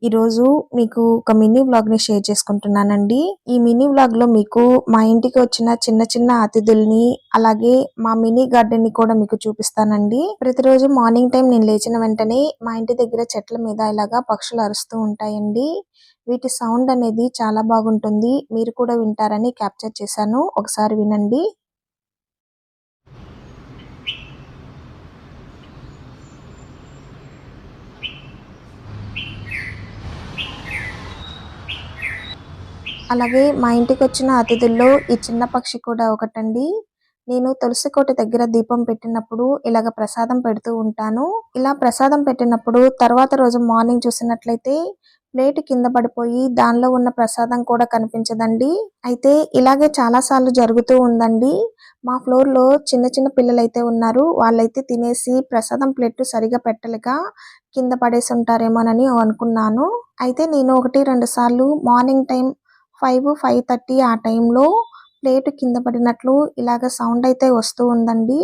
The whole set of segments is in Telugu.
ఈరోజు మీకు ఒక మినీ వ్లాగ్‌ని షేర్ చేసుకుంటున్నానండి. ఈ మినీ వ్లాగ్‌లో మీకు మా ఇంటికి వచ్చిన చిన్న చిన్న అతిథుల్ని, అలాగే మా మినీ గార్డెన్‌ని కూడా మీకు చూపిస్తానండి. ప్రతిరోజు మార్నింగ్ టైం నేను లేచిన వెంటనే మా ఇంటి దగ్గర చెట్ల మీద ఇలాగా పక్షులు అరుస్తూ ఉంటాయండి. వీటి సౌండ్ అనేది చాలా బాగుంటుంది. మీరు కూడా వింటారని క్యాప్చర్ చేశాను. ఒకసారి వినండి. అలాగే మా ఇంటికొచ్చిన అతిథుల్లో ఈ చిన్న పక్షి కూడా ఒకటండి. నేను తులసి కోట దగ్గర దీపం పెట్టినప్పుడు ఇలాగ ప్రసాదం పెడుతూ ఉంటాను. ఇలా ప్రసాదం పెట్టినప్పుడు తర్వాత రోజు మార్నింగ్ చూసినట్లయితే ప్లేట్ కింద పడిపోయి దానిలో ఉన్న ప్రసాదం కూడా కనిపించదండి. అయితే ఇలాగే చాలా సార్లు జరుగుతూ ఉందండి. మా ఫ్లోర్‌లో చిన్న చిన్న పిల్లలైతే ఉన్నారు. వాళ్ళైతే తినేసి ప్రసాదం ప్లేట్ సరిగ్గా పెట్టలేక కింద పడేసి ఉంటారేమోనని అనుకున్నాను. అయితే నేను 1, 2 సార్లు మార్నింగ్ టైం 5, 5:30 ఆ టైంలో ప్లేట్ కింద పడినట్లు ఇలాగ సౌండ్ అయితే వస్తూ ఉందండి.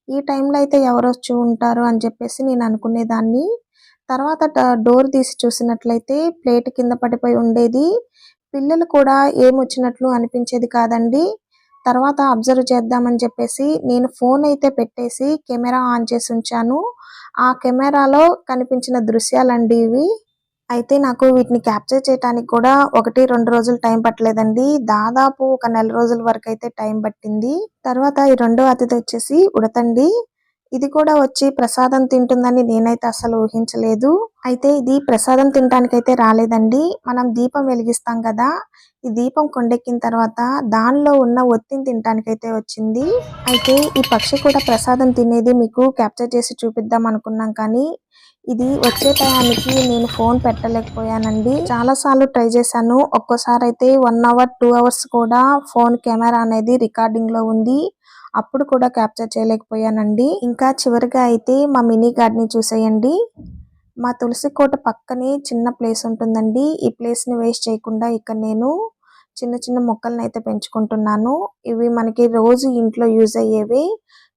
ఈ టైంలో అయితే ఎవరొచ్చి ఉంటారు అని చెప్పేసి నేను అనుకునేదాన్ని. తర్వాత డోర్ తీసి చూసినట్లయితే ప్లేట్ కింద పడిపోయి ఉండేది. పిల్లలు కూడా ఏమొచ్చినట్లు అనిపించేది కాదండి. తర్వాత అబ్జర్వ్ చేద్దామని చెప్పేసి నేను ఫోన్ అయితే పెట్టేసి కెమెరా ఆన్ చేసి ఉంచాను. ఆ కెమెరాలో కనిపించిన దృశ్యాలండి ఇవి. అయితే నాకు వీటిని క్యాప్చర్ చేయటానికి కూడా 1, 2 రోజులు టైం పట్టలేదండి. దాదాపు ఒక నెల రోజుల వరకైతే టైం పట్టింది. తర్వాత ఈ రెండో అతిథి వచ్చేసి ఉడతండి. ఇది కూడా వచ్చి ప్రసాదం తింటుందని నేనైతే అస్సలు ఊహించలేదు. అయితే ఇది ప్రసాదం తినటానికైతే రాలేదండి. మనం దీపం వెలిగిస్తాం కదా! ఈ దీపం కొండెక్కిన తర్వాత దానిలో ఉన్న ఒత్తిని తినటానికైతే వచ్చింది. అయితే ఈ పక్షి కూడా ప్రసాదం తినేది మీకు క్యాప్చర్ చేసి చూపిద్దాం అనుకున్నాం కానీ ఇది వచ్చే టయానికి నేను ఫోన్ పెట్టలేకపోయానండి. చాలా సార్లు ట్రై చేశాను. ఒక్కోసారి అయితే 1 అవర్, 2 అవర్స్ కూడా ఫోన్ కెమెరా అనేది రికార్డింగ్ లో ఉంది. అప్పుడు కూడా క్యాప్చర్ చేయలేకపోయానండి. ఇంకా చివరిగా అయితే మా మినీ గార్డెన్ చూసేయండి. మా తులసి కోట పక్కనే చిన్న ప్లేస్ ఉంటుందండి. ఈ ప్లేస్ ని వేస్ట్ చేయకుండా ఇక్కడ నేను చిన్న చిన్న మొక్కలను అయితే పెంచుకుంటున్నాను. ఇవి మనకి రోజు ఇంట్లో యూజ్ అయ్యేవి.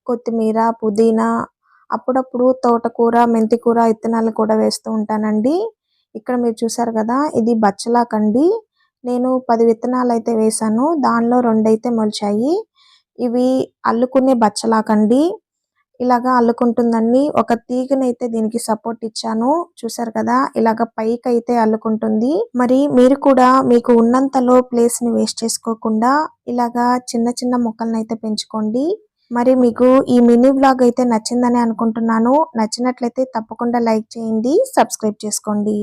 కొత్తిమీర, పుదీనా, అప్పుడప్పుడు తోటకూర, మెంతికూర విత్తనాలు కూడా వేస్తూ ఉంటానండి. ఇక్కడ మీరు చూసారు కదా, ఇది బచ్చలాకండి. నేను 10 విత్తనాలు అయితే వేసాను. దానిలో 2 అయితే మొలిచాయి. ఇవి అల్లుకునే బచ్చలాకండి. ఇలాగా అల్లుకుంటుందండి. ఒక తీగనైతే దీనికి సపోర్ట్ ఇచ్చాను. చూసారు కదా, ఇలాగ పైకైతే అల్లుకుంటుంది. మరి మీరు కూడా మీకు ఉన్నంతలో ప్లేస్ ని వేస్ట్ చేసుకోకుండా ఇలాగా చిన్న చిన్న మొక్కలనైతే పెంచుకోండి. మరి మీకు ఈ మినీ వ్లాగ్ అయితే నచ్చిందని అనుకుంటున్నాను. నచ్చినట్లయితే తప్పకుండా లైక్ చేయండి, సబ్స్క్రైబ్ చేసుకోండి.